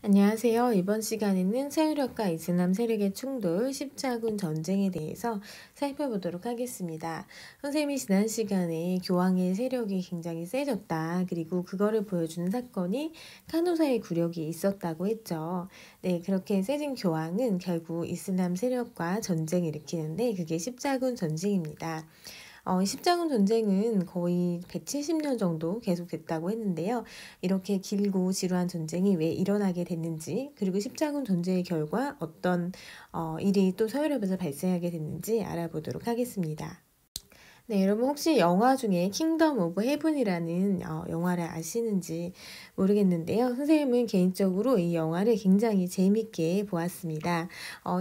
안녕하세요. 이번 시간에는 세율학과 이슬람 세력의 충돌, 십자군 전쟁에 대해서 살펴보도록 하겠습니다. 선생님이 지난 시간에 교황의 세력이 굉장히 세졌다. 그리고 그거를 보여주는 사건이 카누사의 굴욕이 있었다고 했죠. 네, 그렇게 세진 교황은 결국 이슬람 세력과 전쟁을 일으키는데 그게 십자군 전쟁입니다. 십자군 전쟁은 거의 170년 정도 계속됐다고 했는데요. 이렇게 길고 지루한 전쟁이 왜 일어나게 됐는지, 그리고 십자군 전쟁의 결과 어떤 일이 또 서유럽에서 발생하게 됐는지 알아보도록 하겠습니다. 네, 여러분 혹시 영화 중에 킹덤 오브 헤븐이라는 영화를 아시는지 모르겠는데요. 선생님은 개인적으로 이 영화를 굉장히 재밌게 보았습니다.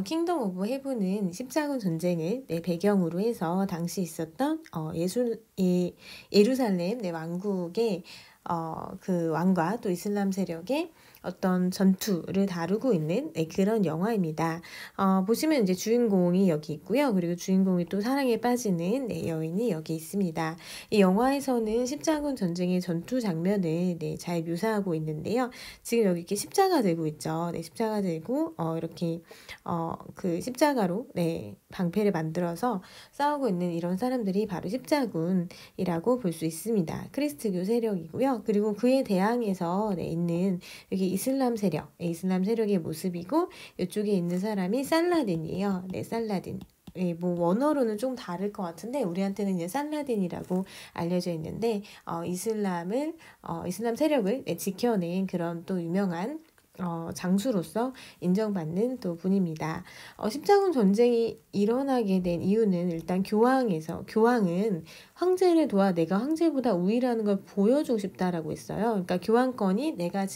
킹덤 오브 헤븐은 십자군 전쟁을 배경으로 해서 당시 있었던 예루살렘 왕국의 그 왕과 또 이슬람 세력의 어떤 전투를 다루고 있는 그런 영화입니다. 보시면 이제 주인공이 여기 있고요. 그리고 주인공이 또 사랑에 빠지는 여인이 여기 있습니다. 이 영화에서는 십자군 전쟁의 전투 장면을 잘 묘사하고 있는데요. 지금 여기 이렇게 십자가 들고 있죠. 십자가 들고 이렇게 그 십자가로 방패를 만들어서 싸우고 있는 이런 사람들이 바로 십자군이라고 볼 수 있습니다. 크리스트교 세력이고요. 그리고 그에 대항해서 있는 여기 이슬람 세력의 모습이고 이쪽에 있는 사람이 살라딘이에요. 살라딘. 뭐 원어로는 좀 다를 것 같은데 우리한테는 이제 살라딘이라고 알려져 있는데 이슬람 세력을 지켜낸 그런 또 유명한 장수로서 인정받는 또 분입니다. 십자군 전쟁이 일어나게 된 이유는 일단 교황은 황제를 도와 내가 황제보다 우위라는 걸 보여주고 싶다라고 했어요. 그러니까 교황권이 내가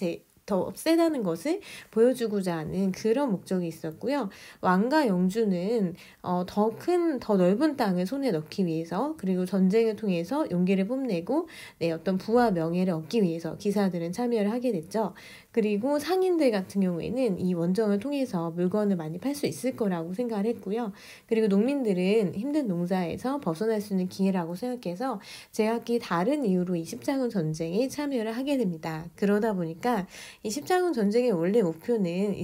더 세다는 것을 보여주고자 하는 그런 목적이 있었고요. 왕과 영주는 더 넓은 땅을 손에 넣기 위해서 그리고 전쟁을 통해서 용기를 뽐내고 어떤 부와 명예를 얻기 위해서 기사들은 참여를 하게 됐죠. 그리고 상인들 같은 경우에는 이 원정을 통해서 물건을 많이 팔 수 있을 거라고 생각을 했고요. 그리고 농민들은 힘든 농사에서 벗어날 수 있는 기회라고 생각해서 제각기 다른 이유로 이 십자군 전쟁에 참여를 하게 됩니다. 그러다 보니까 이 십자군 전쟁의 원래 목표는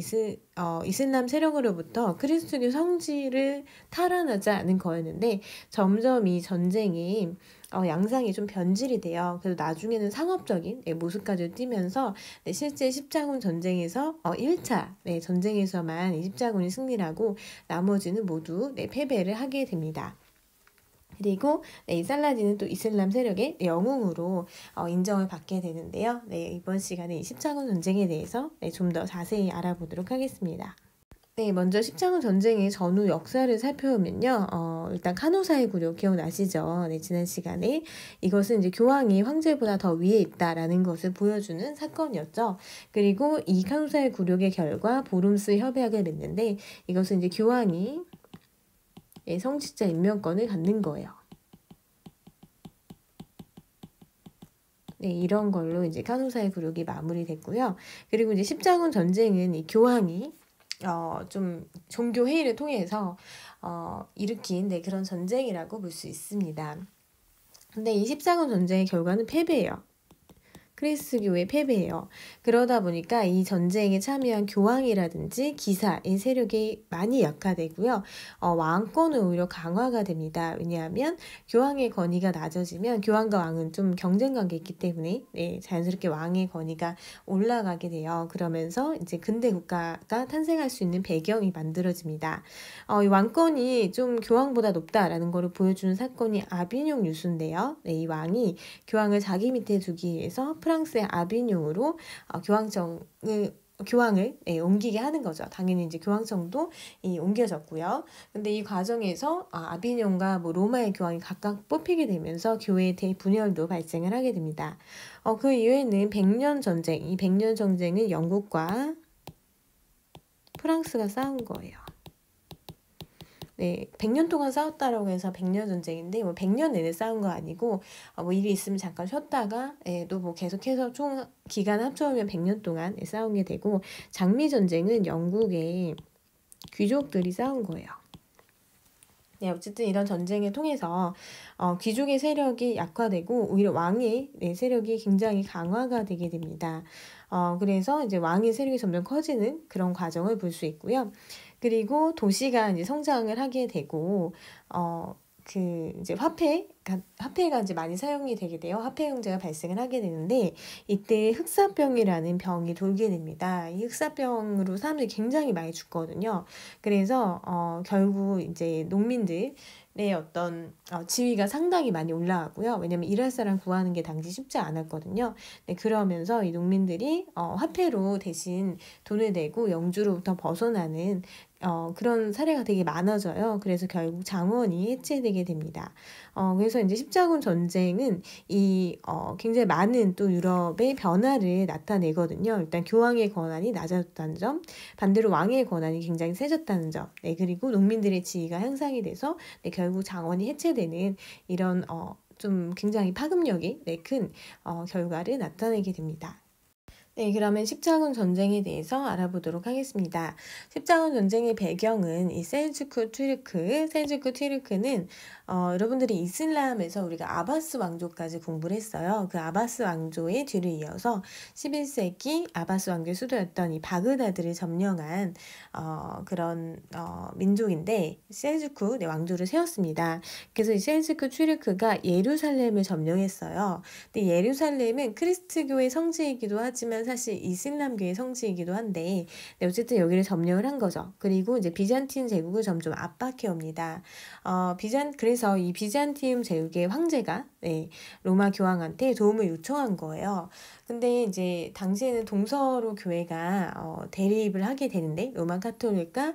이슬람 세력으로부터 그리스도교 성지를 탈환하자는 거였는데 점점 이 전쟁이 양상이 좀 변질이 돼요. 그래서 나중에는 상업적인 모습까지 띠면서 실제 십자군 전쟁에서 1차 전쟁에서만 이 십자군이 승리를 하고 나머지는 모두 패배를 하게 됩니다. 그리고 이 살라딘은 또 이슬람 세력의 영웅으로 인정을 받게 되는데요. 이번 시간에 이 십자군 전쟁에 대해서 좀 더 자세히 알아보도록 하겠습니다. 먼저 십자군 전쟁의 전후 역사를 살펴보면요. 일단 카노사의 굴욕 기억나시죠? 지난 시간에 이것은 이제 교황이 황제보다 더 위에 있다라는 것을 보여주는 사건이었죠. 그리고 이 카노사의 굴욕의 결과 보름스 협약을 맺는데 이것은 이제 교황이 성직자 임명권을 갖는 거예요. 이런 걸로 이제 카노사의 굴욕이 마무리됐고요. 그리고 이제 십자군 전쟁은 이 교황이 좀 종교 회의를 통해서 일으킨 그런 전쟁이라고 볼 수 있습니다. 근데 이 십자군 전쟁의 결과는 패배예요. 크리스교의 패배예요. 그러다 보니까 이 전쟁에 참여한 교황이라든지 기사의 세력이 많이 약화되고요. 왕권은 오히려 강화가 됩니다. 왜냐하면 교황의 권위가 낮아지면 교황과 왕은 좀 경쟁 관계가 있기 때문에 자연스럽게 왕의 권위가 올라가게 돼요. 그러면서 이제 근대 국가가 탄생할 수 있는 배경이 만들어집니다. 이 왕권이 좀 교황보다 높다라는 것을 보여주는 사건이 아비뇽 유수인데요. 이 왕이 교황을 자기 밑에 두기 위해서 프랑스의 아비뇽으로 교황을 옮기게 하는 거죠. 당연히 이제 교황청도 옮겨졌고요. 근데 이 과정에서 아비뇽과 로마의 교황이 각각 뽑히게 되면서 교회의 대분열도 발생을 하게 됩니다. 그 이후에는 100년 전쟁, 이 100년 전쟁은 영국과 프랑스가 싸운 거예요. 100년 동안 싸웠다라고 해서 100년 전쟁인데 100년 내내 싸운 거 아니고 일이 있으면 잠깐 쉬었다가 또 계속해서 총 기간 합쳐보면 100년 동안 싸운 게 되고 장미 전쟁은 영국의 귀족들이 싸운 거예요. 어쨌든 이런 전쟁을 통해서 귀족의 세력이 약화되고 오히려 왕의 세력이 굉장히 강화가 되게 됩니다. 그래서 이제 왕의 세력이 점점 커지는 그런 과정을 볼 수 있고요. 그리고 도시가 이제 성장을 하게 되고, 이제 화폐가 이제 많이 사용이 되게 돼요. 화폐 경제가 발생을 하게 되는데, 이때 흑사병이라는 병이 돌게 됩니다. 이 흑사병으로 사람들이 굉장히 많이 죽거든요. 그래서, 결국 이제 농민들의 어떤 지위가 상당히 많이 올라가고요. 왜냐면 일할 사람 구하는 게 당시 쉽지 않았거든요. 네, 그러면서 이 농민들이 화폐로 대신 돈을 내고 영주로부터 벗어나는 그런 사례가 되게 많아져요. 그래서 결국 장원이 해체되게 됩니다. 그래서 이제 십자군 전쟁은 굉장히 많은 또 유럽의 변화를 나타내거든요. 일단 교황의 권한이 낮아졌다는 점, 반대로 왕의 권한이 굉장히 세졌다는 점, 네, 그리고 농민들의 지위가 향상이 돼서 네, 결국 장원이 해체되는 이런 좀 굉장히 파급력이 큰 결과를 나타내게 됩니다. 네, 그러면 십자군 전쟁에 대해서 알아보도록 하겠습니다. 십자군 전쟁의 배경은 이 셀주크 튀르크는 여러분들이 이슬람에서 우리가 아바스 왕조까지 공부를 했어요. 그 아바스 왕조의 뒤를 이어서 11세기 아바스 왕조의 수도였던 이 바그다드를 점령한 그런 민족인데 셀주크 왕조를 세웠습니다. 그래서 이 셀주크 튀르크가 예루살렘을 점령했어요. 근데 예루살렘은 크리스트교의 성지이기도 하지만 사실 이슬람교의 성지이기도 한데 네, 어쨌든 여기를 점령을 한 거죠. 그리고 이제 비잔틴 제국을 점점 압박해 옵니다. 그래서 이 비잔티움 제국의 황제가 로마 교황한테 도움을 요청한 거예요. 근데 이제 당시에는 동서로 교회가 대립을 하게 되는데 로마 카톨릭과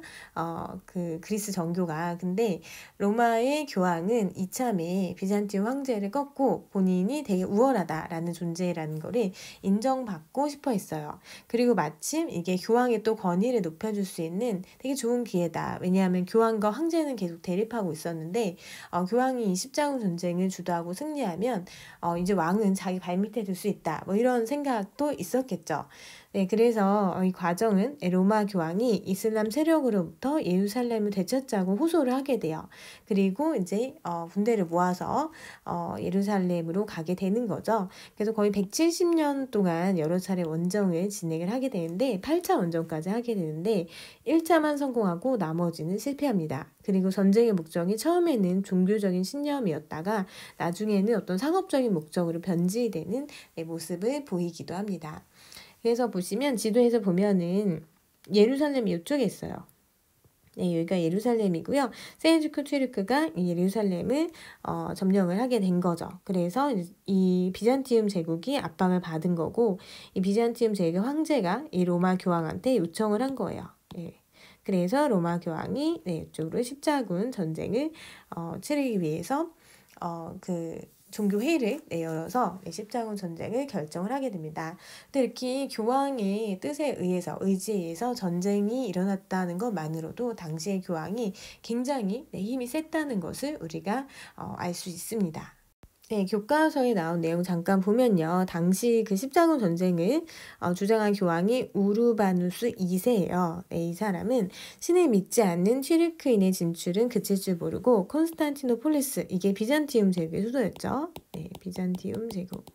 그 그리스 정교가 근데 로마의 교황은 이참에 비잔티움 황제를 꺾고 본인이 되게 우월하다라는 존재라는 거를 인정받고 싶어 했어요. 그리고 마침 이게 교황의 또 권위를 높여줄 수 있는 되게 좋은 기회다. 왜냐하면 교황과 황제는 계속 대립하고 있었는데 교황이 이 십자군 전쟁을 주도하고 승리하면 이제 왕은 자기 발밑에 둘 수 있다. 뭐 이런 생각도 있었겠죠. 네, 그래서 이 과정은 로마 교황이 이슬람 세력으로부터 예루살렘을 되찾자고 호소를 하게 돼요. 그리고 이제 군대를 모아서 예루살렘으로 가게 되는 거죠. 그래서 거의 170년 동안 여러 차례 원정을 진행을 하게 되는데 8차 원정까지 하게 되는데 1차만 성공하고 나머지는 실패합니다. 그리고 전쟁의 목적이 처음에는 종교적인 신념이었다가 나중에는 어떤 상업적인 목적으로 변질되는 모습을 보이기도 합니다. 그래서 보시면 지도에서 보면은 예루살렘이 이쪽에 있어요. 네, 여기가 예루살렘이고요. 셀주크 튀르크가 예루살렘을 점령을 하게 된 거죠. 그래서 이 비잔티움 제국이 압박을 받은 거고 이 비잔티움 제국의 황제가 이 로마 교황한테 요청을 한 거예요. 네. 그래서 로마 교황이 이쪽으로 십자군 전쟁을 치르기 위해서 그 종교회의를 열어서 십자군 전쟁을 결정을 하게 됩니다. 근데 이렇게 교황의 뜻에 의해서 의지에 의해서 전쟁이 일어났다는 것만으로도 당시의 교황이 굉장히 힘이 셌다는 것을 우리가 알 수 있습니다. 네, 교과서에 나온 내용 잠깐 보면요. 당시 그 십자군 전쟁을 주장한 교황이 우르바누스 2세예요. 네, 이 사람은 신을 믿지 않는 튀르크인의 진출은 그칠 줄 모르고 콘스탄티노폴리스, 이게 비잔티움 제국의 수도였죠. 네, 비잔티움 제국.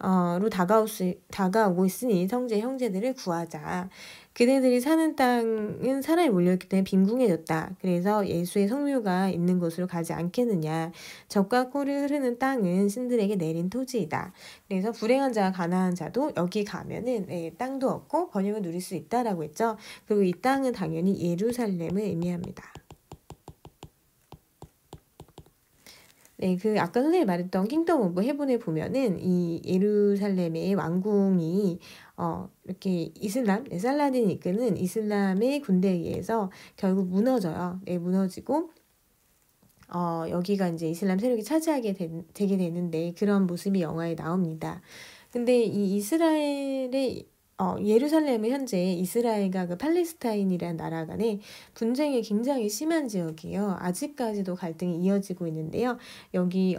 로 다가오고 있으니 성제 형제들을 구하자. 그대들이 사는 땅은 사람이 몰려있기 때문에 빈궁해졌다. 그래서 예수의 성묘가 있는 곳으로 가지 않겠느냐. 젖과 꿀이 흐르는 땅은 신들에게 내린 토지이다. 그래서 불행한 자와 가난한 자도 여기 가면은 땅도 얻고 번영을 누릴 수 있다라고 했죠. 그리고 이 땅은 당연히 예루살렘을 의미합니다. 네, 그 아까 선생님이 말했던 킹덤 오브 헤븐에 보면은 이 예루살렘의 왕궁이 이렇게 살라딘이 이끄는 이슬람의 군대에 의해서 결국 무너져요. 네, 무너지고 여기가 이제 이슬람 세력이 차지하게 되게 되는데 그런 모습이 영화에 나옵니다. 근데 이 이스라엘의 예루살렘은 현재 이스라엘과 그 팔레스타인이라는 나라 간의 분쟁이 굉장히 심한 지역이에요. 아직까지도 갈등이 이어지고 있는데요. 여기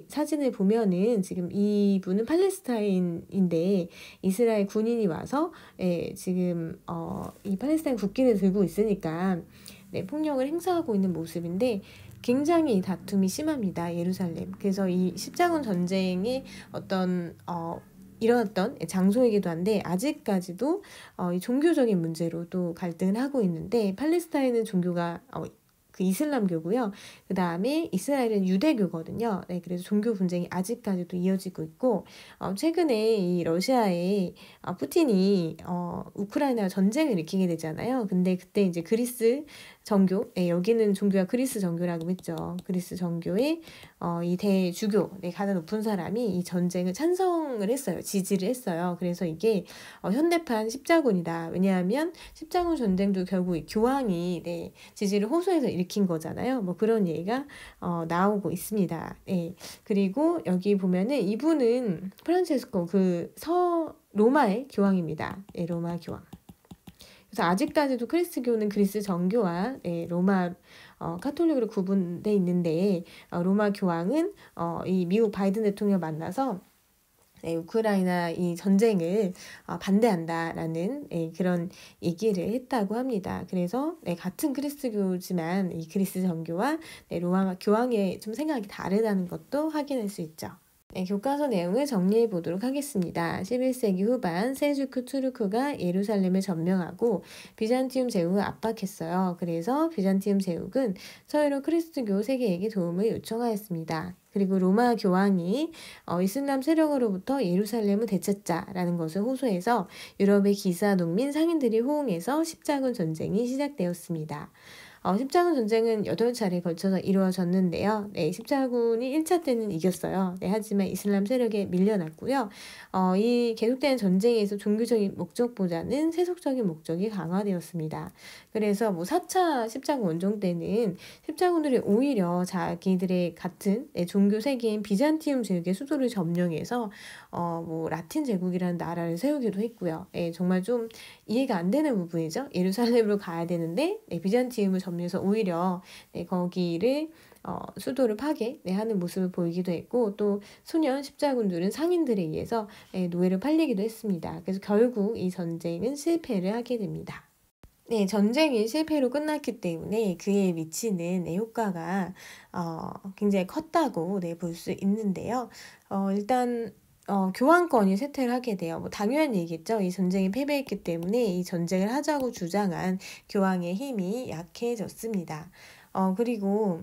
사진을 보면은 지금 이분은 팔레스타인인데 이스라엘 군인이 와서 지금 이 팔레스타인 국기를 들고 있으니까 폭력을 행사하고 있는 모습인데 굉장히 이 다툼이 심합니다. 예루살렘. 그래서 이 십자군 전쟁의 어떤 일어났던 장소이기도 한데 아직까지도 이 종교적인 문제로 또 갈등을 하고 있는데 팔레스타인은 종교가 그 이슬람교고요. 그 다음에 이스라엘은 유대교거든요. 네, 그래서 종교 분쟁이 아직까지도 이어지고 있고 최근에 이 러시아의 푸틴이 우크라이나 전쟁을 일으키게 되잖아요. 근데 그때 이제 그리스 정교, 여기는 종교가 그리스 정교라고 했죠. 그리스 정교의 이 대주교, 가장 높은 사람이 이 전쟁을 찬성을 했어요. 지지를 했어요. 그래서 이게 현대판 십자군이다. 왜냐하면 십자군 전쟁도 결국 교황이 지지를 호소해서 일으킨 거잖아요. 뭐 그런 얘기가 나오고 있습니다. 그리고 여기 보면은 이분은 프란체스코 로마의 교황입니다. 로마 교황. 그래서 아직까지도 그리스교는 그리스 정교와 로마 카톨릭으로 구분돼 있는데 로마 교황은 이 미국 바이든 대통령 만나서 우크라이나 이 전쟁을 반대한다라는 그런 얘기를 했다고 합니다. 그래서 같은 그리스교지만 이 그리스 정교와 로마 교황의 좀 생각이 다르다는 것도 확인할 수 있죠. 교과서 내용을 정리해 보도록 하겠습니다. 11세기 후반 셀주크 투르크가 예루살렘을 점령하고 비잔티움 제국을 압박했어요. 그래서 비잔티움 제국은 서유럽 그리스도교 세계에게 도움을 요청하였습니다. 그리고 로마 교황이 이슬람 세력으로부터 예루살렘을 되찾자라는 것을 호소해서 유럽의 기사, 농민, 상인들이 호응해서 십자군 전쟁이 시작되었습니다. 십자군 전쟁은 8차례에 걸쳐서 이루어졌는데요. 십자군이 1차 때는 이겼어요. 하지만 이슬람 세력에 밀려났고요. 이 계속되는 전쟁에서 종교적인 목적보다는 세속적인 목적이 강화되었습니다. 그래서 4차 십자군 원정 때는 십자군들이 오히려 자기들의 같은 종교 세계인 비잔티움 제국의 수도를 점령해서 라틴 제국이라는 나라를 세우기도 했고요. 정말 좀 이해가 안 되는 부분이죠. 예루살렘으로 가야 되는데 비잔티움을 점령해서 오히려 거기를 수도를 파괴하는 모습을 보이기도 했고 또 소련 십자군들은 상인들에 의해서 노예로 팔리기도 했습니다. 그래서 결국 이 전쟁은 실패를 하게 됩니다. 전쟁이 실패로 끝났기 때문에 그에 미치는 효과가 굉장히 컸다고 볼 수 있는데요. 일단 교황권이 쇠퇴를 하게 돼요. 당연한 얘기겠죠. 이 전쟁이 패배했기 때문에 이 전쟁을 하자고 주장한 교황의 힘이 약해졌습니다. 그리고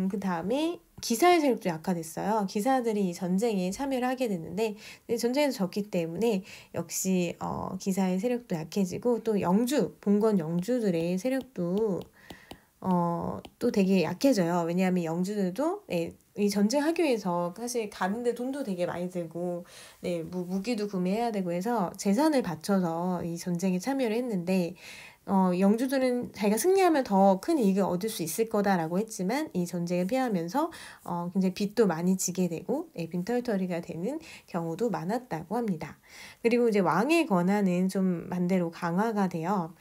그 다음에 기사의 세력도 약화됐어요. 기사들이 이 전쟁에 참여를 하게 됐는데 전쟁에서 졌기 때문에 역시 기사의 세력도 약해지고 또 봉건 영주들의 세력도 또 되게 약해져요. 왜냐하면 영주들도 이 전쟁하기 위해서 사실 가는데 돈도 되게 많이 들고 무기도 구매해야 되고 해서 재산을 바쳐서 이 전쟁에 참여를 했는데 영주들은 자기가 승리하면 더 큰 이익을 얻을 수 있을 거다라고 했지만 이 전쟁을 피하면서 굉장히 빚도 많이 지게 되고 빈털터리가 되는 경우도 많았다고 합니다. 그리고 이제 왕의 권한은 좀 반대로 강화가 돼요.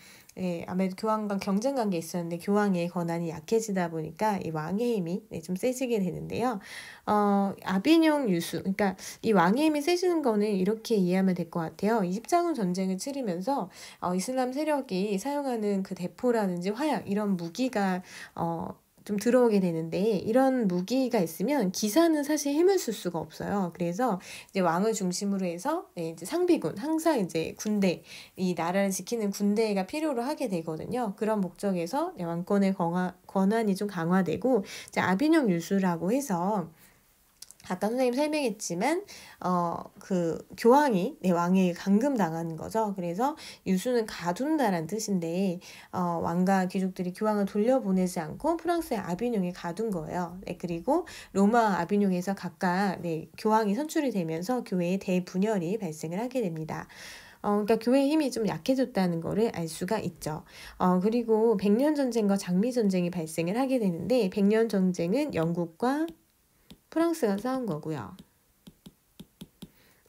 아무래도 교황과 경쟁 관계에 있었는데 교황의 권한이 약해지다 보니까 이 왕의 힘이 좀 세지게 되는데요. 아비뇽 유수, 그러니까 이 왕의 힘이 세지는 거는 이렇게 이해하면 될 것 같아요. 이 십자군 전쟁을 치르면서 이슬람 세력이 사용하는 그 대포라든지 화약 이런 무기가 좀 들어오게 되는데 이런 무기가 있으면 기사는 사실 힘을 쓸 수가 없어요. 그래서 이제 왕을 중심으로 해서 이제 상비군, 항상 이제 군대, 이 나라를 지키는 군대가 필요로 하게 되거든요. 그런 목적에서 왕권의 권한이 좀 강화되고 이제 아비뇽 유수라고 해서 아까 선생님 설명했지만 그 교황이 왕에게 감금당하는 거죠. 그래서 유수는 가둔다라는 뜻인데 왕과 귀족들이 교황을 돌려보내지 않고 프랑스의 아비뇽에 가둔 거예요. 그리고 로마 아비뇽에서 각각 교황이 선출이 되면서 교회의 대분열이 발생을 하게 됩니다. 그러니까 교회의 힘이 좀 약해졌다는 거를 알 수가 있죠. 그리고 백년 전쟁과 장미 전쟁이 발생을 하게 되는데 백년 전쟁은 영국과 프랑스가 싸운 거고요.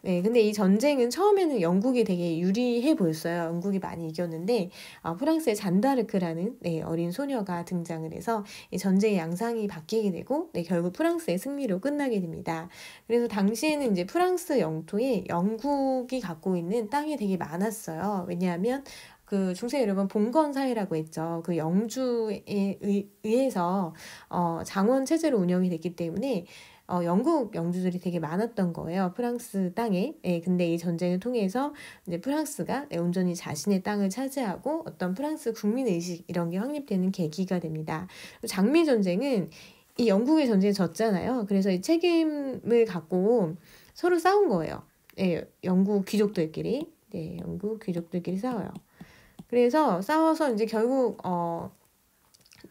근데 이 전쟁은 처음에는 영국이 되게 유리해 보였어요. 영국이 많이 이겼는데 프랑스의 잔다르크라는 어린 소녀가 등장을 해서 이 전쟁의 양상이 바뀌게 되고 결국 프랑스의 승리로 끝나게 됩니다. 그래서 당시에는 이제 프랑스 영토에 영국이 갖고 있는 땅이 되게 많았어요. 왜냐하면 그 중세 여러분 봉건 사회라고 했죠. 그 영주에 의해서 장원 체제로 운영이 됐기 때문에 영국 영주들이 되게 많았던 거예요. 프랑스 땅에. 예, 근데 이 전쟁을 통해서 이제 프랑스가 온전히 자신의 땅을 차지하고 어떤 프랑스 국민의식 이런 게 확립되는 계기가 됩니다. 장미 전쟁은 이 영국의 전쟁에 졌잖아요. 그래서 이 책임을 갖고 서로 싸운 거예요. 예, 영국 귀족들끼리. 네, 영국 귀족들끼리 싸워요. 그래서 싸워서 이제 결국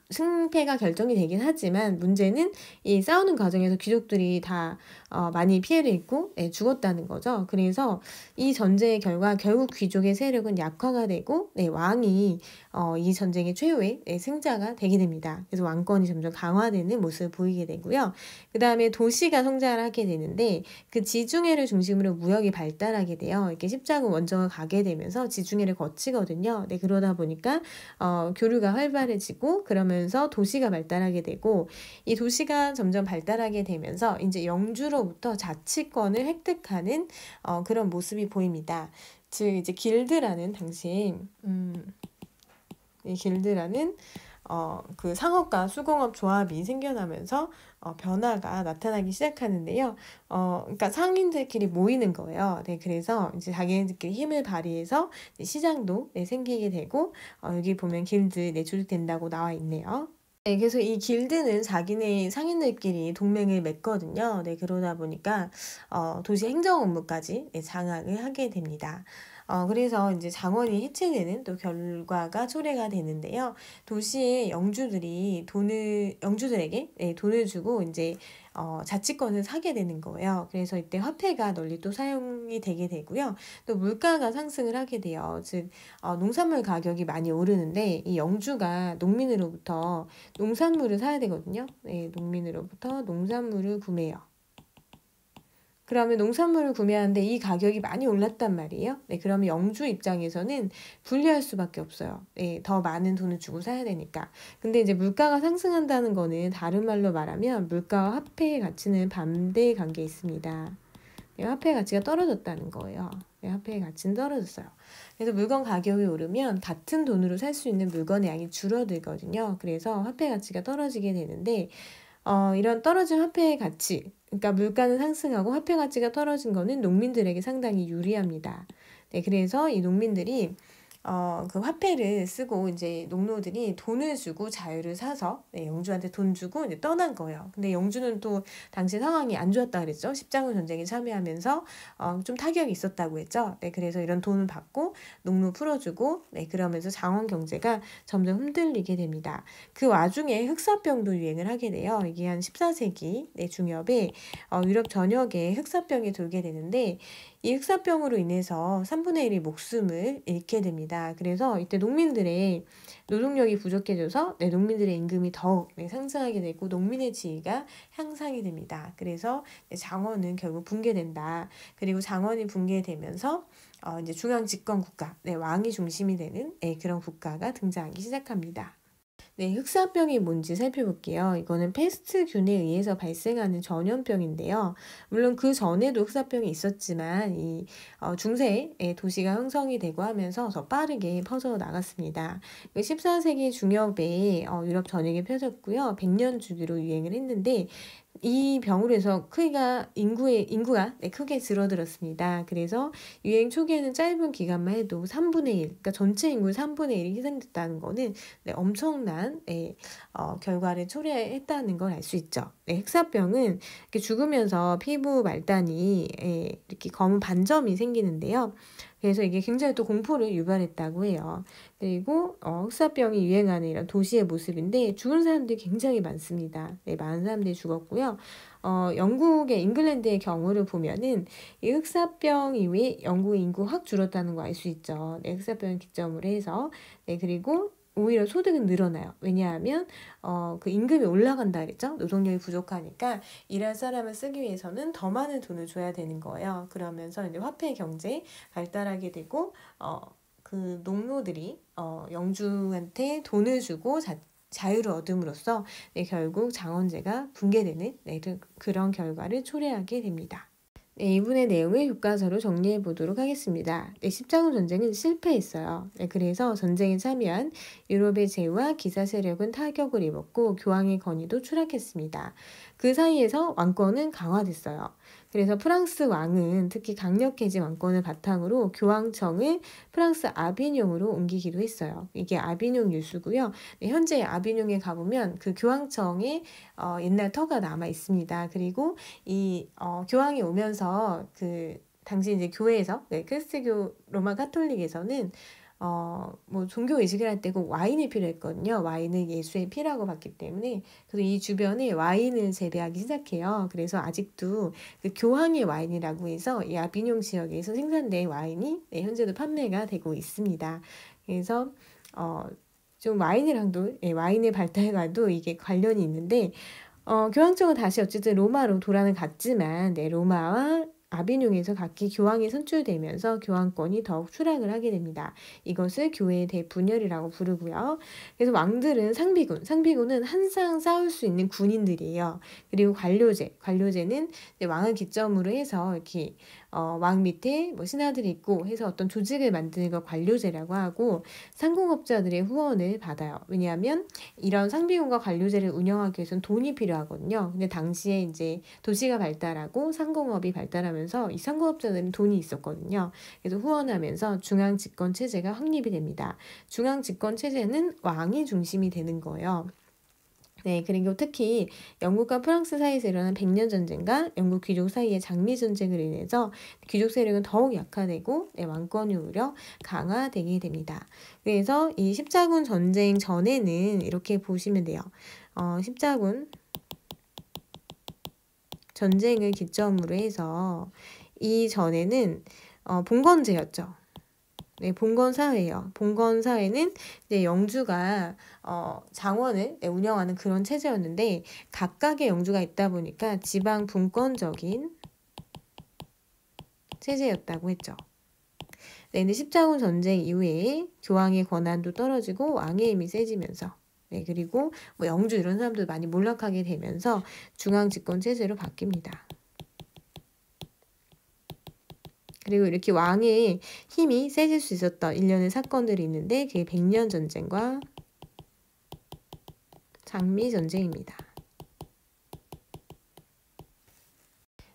승패가 결정이 되긴 하지만 문제는 이 싸우는 과정에서 귀족들이 다 많이 피해를 입고 죽었다는 거죠. 그래서 이 전쟁의 결과 결국 귀족의 세력은 약화가 되고 왕이 이 전쟁의 최후의 승자가 되게 됩니다. 그래서 왕권이 점점 강화되는 모습을 보이게 되고요. 그 다음에 도시가 성장을 하게 되는데 그 지중해를 중심으로 무역이 발달하게 돼요. 이렇게 십자군 원정을 가게 되면서 지중해를 거치거든요. 그러다 보니까 교류가 활발해지고 그러면서 도시가 발달하게 되고 이 도시가 점점 발달하게 되면서 이제 영주로부터 자치권을 획득하는 그런 모습이 보입니다. 즉 이제 길드라는 당시 이 길드라는 그 상업과 수공업 조합이 생겨나면서 변화가 나타나기 시작하는데요. 그러니까 상인들끼리 모이는 거예요. 그래서 이제 자기네들끼리 힘을 발휘해서 시장도 생기게 되고 여기 보면 길드 조직된다고 나와 있네요. 그래서 이 길드는 자기네 상인들끼리 동맹을 맺거든요. 그러다 보니까 도시 행정 업무까지 장악을 하게 됩니다. 그래서 이제 장원이 해체되는 또 결과가 초래가 되는데요. 도시의 영주들에게 돈을 주고 이제 자치권을 사게 되는 거예요. 그래서 이때 화폐가 널리 또 사용이 되게 되고요. 또 물가가 상승을 하게 돼요. 즉 농산물 가격이 많이 오르는데 이 영주가 농민으로부터 농산물을 사야 되거든요. 농민으로부터 농산물을 구매해요. 그러면 농산물을 구매하는데 이 가격이 많이 올랐단 말이에요. 그러면 영주 입장에서는 불리할 수밖에 없어요. 더 많은 돈을 주고 사야 되니까. 근데 이제 물가가 상승한다는 거는 다른 말로 말하면 물가와 화폐의 가치는 반대 관계에 있습니다. 화폐의 가치가 떨어졌다는 거예요. 화폐의 가치는 떨어졌어요. 그래서 물건 가격이 오르면 같은 돈으로 살 수 있는 물건의 양이 줄어들거든요. 그래서 화폐 가치가 떨어지게 되는데 이런 떨어진 화폐의 가치, 그러니까 물가는 상승하고 화폐 가치가 떨어진 거는 농민들에게 상당히 유리합니다. 그래서 이 농민들이 그 화폐를 쓰고 이제 농노들이 돈을 주고 자유를 사서 영주한테 돈 주고 이제 떠난 거예요. 근데 영주는 또 당시 상황이 안 좋았다 그랬죠. 십자군 전쟁에 참여하면서 좀 타격이 있었다고 했죠. 그래서 이런 돈을 받고 농노 풀어주고 그러면서 장원 경제가 점점 흔들리게 됩니다. 그 와중에 흑사병도 유행을 하게 돼요. 이게 한 14세기 중엽에 유럽 전역에 흑사병이 돌게 되는데 이 흑사병으로 인해서 3분의 1이 목숨을 잃게 됩니다. 그래서 이때 농민들의 노동력이 부족해져서 농민들의 임금이 더욱 상승하게 되고 농민의 지위가 향상이 됩니다. 그래서 장원은 결국 붕괴된다. 그리고 장원이 붕괴되면서 이제 중앙 집권 국가, 왕이 중심이 되는 그런 국가가 등장하기 시작합니다. 흑사병이 뭔지 살펴볼게요. 이거는 패스트균에 의해서 발생하는 전염병인데요. 물론 그 전에도 흑사병이 있었지만 이 중세에 도시가 형성이 되고 하면서 더 빠르게 퍼져 나갔습니다. 14세기 중엽에 유럽 전역에 펴졌고요. 100년 주기로 유행을 했는데 이 병으로 해서 인구가 크게 줄어들었습니다. 그래서 유행 초기에는 짧은 기간만 해도 3분의 1, 그러니까 전체 인구의 3분의 1이 희생됐다는 거는 엄청난 결과를 초래했다는 걸 알 수 있죠. 흑사병은 이렇게 죽으면서 피부 말단이 이렇게 검은 반점이 생기는데요. 그래서 이게 굉장히 또 공포를 유발했다고 해요. 그리고 흑사병이 유행하는 이런 도시의 모습인데 죽은 사람들이 굉장히 많습니다. 많은 사람들이 죽었고요. 영국의 잉글랜드의 경우를 보면은 이 흑사병 이후에 영국의 인구가 확 줄었다는 거 알 수 있죠. 흑사병을 기점으로 해서 그리고 오히려 소득은 늘어나요. 왜냐하면 그 임금이 올라간다 그랬죠. 노동력이 부족하니까 일할 사람을 쓰기 위해서는 더 많은 돈을 줘야 되는 거예요. 그러면서 이제 화폐 경제 발달하게 되고 그 농노들이 영주한테 돈을 주고 자유를 얻음으로써 결국 장원제가 붕괴되는 그런 결과를 초래하게 됩니다. 네, 이분의 내용을 교과서로 정리해 보도록 하겠습니다. 네, 십자군 전쟁은 실패했어요. 네, 그래서 전쟁에 참여한 유럽의 제후와 기사 세력은 타격을 입었고 교황의 권위도 추락했습니다. 그 사이에서 왕권은 강화됐어요. 그래서 프랑스 왕은 특히 강력해진 왕권을 바탕으로 교황청을 프랑스 아비뇽으로 옮기기도 했어요. 이게 아비뇽 유수고요. 네, 현재 아비뇽에 가보면 그 교황청에 옛날 터가 남아 있습니다. 그리고 이 교황이 오면서 그 당시 이제 교회에서 크리스트교 로마 가톨릭에서는 뭐 종교 의식을 할 때 꼭 와인이 필요했거든요. 와인을 예수의 피라고 봤기 때문에 그래서 이 주변에 와인을 재배하기 시작해요. 그래서 아직도 그 교황의 와인이라고 해서 이 아비뇽 지역에서 생산된 와인이 현재도 판매가 되고 있습니다. 그래서 좀 와인이랑도 와인의 발달과도 이게 관련이 있는데 교황청은 다시 어쨌든 로마로 돌아는 갔지만 로마와 아비뇽에서 각기 교황이 선출되면서 교황권이 더욱 추락을 하게 됩니다. 이것을 교회의 대분열이라고 부르고요. 그래서 왕들은 상비군은 항상 싸울 수 있는 군인들이에요. 그리고 관료제는 왕을 기점으로 해서 이렇게 왕 밑에 뭐 신하들이 있고 해서 어떤 조직을 만드는 걸 관료제라고 하고 상공업자들의 후원을 받아요. 왜냐하면 이런 상비군과 관료제를 운영하기 위해서는 돈이 필요하거든요. 근데 당시에 이제 도시가 발달하고 상공업이 발달하면서 이 상공업자들은 돈이 있었거든요. 그래서 후원하면서 중앙 집권 체제가 확립이 됩니다. 중앙 집권 체제는 왕이 중심이 되는 거예요. 네, 그리고 특히 영국과 프랑스 사이에서 일어난 백년 전쟁과 영국 귀족 사이의 장미 전쟁으로 인해서 귀족 세력은 더욱 약화되고 왕권이 오히려 강화되게 됩니다. 그래서 이 십자군 전쟁 전에는 이렇게 보시면 돼요. 십자군 전쟁을 기점으로 해서 이 전에는 봉건제였죠. 네, 봉건사회예요. 봉건사회는 이제 영주가 장원을 운영하는 그런 체제였는데 각각의 영주가 있다 보니까 지방 분권적인 체제였다고 했죠. 네, 근데 십자군 전쟁 이후에 교황의 권한도 떨어지고 왕의 힘이 세지면서 그리고 뭐 영주 이런 사람들 많이 몰락하게 되면서 중앙 집권 체제로 바뀝니다. 그리고 이렇게 왕의 힘이 세질 수 있었던 일련의 사건들이 있는데 그게 백년 전쟁과 장미 전쟁입니다.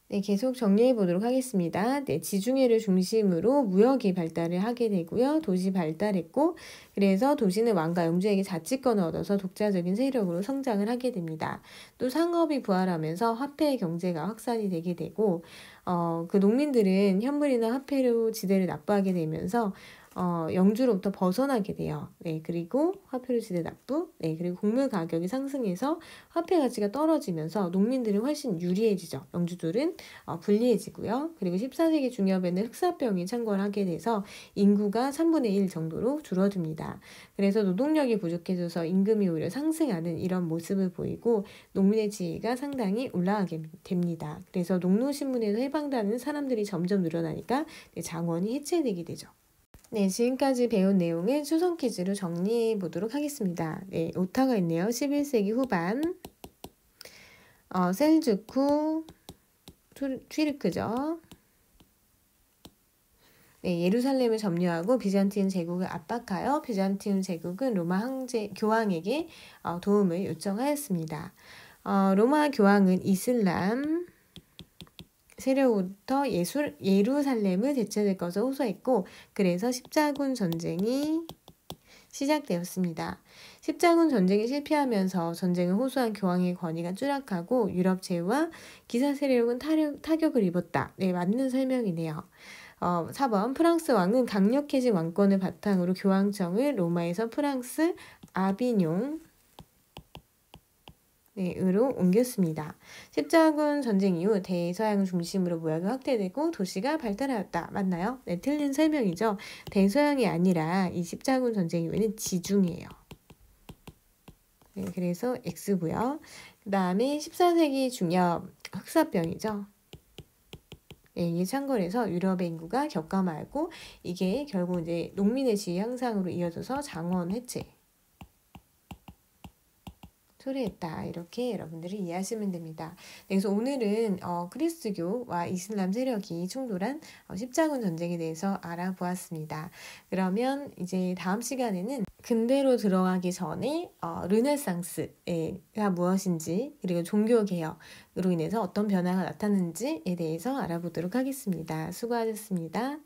네, 계속 정리해 보도록 하겠습니다. 네, 지중해를 중심으로 무역이 발달을 하게 되고요. 도시 발달했고 그래서 도시는 왕과 영주에게 자치권을 얻어서 독자적인 세력으로 성장을 하게 됩니다. 또 상업이 부활하면서 화폐 경제가 확산이 되게 되고 그 농민들은 현물이나 화폐로 지대를 납부하게 되면서 영주로부터 벗어나게 돼요. 네, 그리고 화폐로 지대 납부, 그리고 곡물 가격이 상승해서 화폐 가치가 떨어지면서 농민들은 훨씬 유리해지죠. 영주들은 불리해지고요. 그리고 14세기 중엽에는 흑사병이 창궐하게 돼서 인구가 3분의 1 정도로 줄어듭니다. 그래서 노동력이 부족해져서 임금이 오히려 상승하는 이런 모습을 보이고 농민의 지위가 상당히 올라가게 됩니다. 그래서 농노신문에서 해방되는 사람들이 점점 늘어나니까 장원이 해체되게 되죠. 네, 지금까지 배운 내용을 추선 퀴즈로 정리해 보도록 하겠습니다. 네, 오타가 있네요. 11세기 후반 셀주쿠 튀르크죠. 네, 예루살렘을 점령하고 비잔틴 제국을 압박하여 비잔틴 제국은 로마 교황에게 도움을 요청하였습니다. 로마 교황은 이슬람 세력부터 예루살렘을 되찾을 것을 호소했고 그래서 십자군 전쟁이 시작되었습니다. 십자군 전쟁이 실패하면서 전쟁을 호소한 교황의 권위가 추락하고 유럽 제후와 기사 세력은 타격을 입었다. 네, 맞는 설명이네요. 4번 프랑스 왕은 강력해진 왕권을 바탕으로 교황청을 로마에서 프랑스 아비뇽 으로 옮겼습니다. 십자군 전쟁 이후 대서양을 중심으로 무역이 확대되고 도시가 발달하였다. 맞나요? 네, 틀린 설명이죠. 대서양이 아니라 이 십자군 전쟁 이후에는 지중해예요. 네, 그래서 X고요. 그 다음에 14세기 중엽 흑사병이죠. 네, 이게 창궐해서 유럽의 인구가 격감하였고 이게 결국 이제 농민의 지위 향상으로 이어져서 장원 해체 초래했다. 이렇게 여러분들이 이해하시면 됩니다. 네, 그래서 오늘은 그리스도교와 이슬람 세력이 충돌한 십자군 전쟁에 대해서 알아보았습니다. 그러면 이제 다음 시간에는 근대로 들어가기 전에 르네상스가 무엇인지 그리고 종교개혁으로 인해서 어떤 변화가 나타났는지에 대해서 알아보도록 하겠습니다. 수고하셨습니다.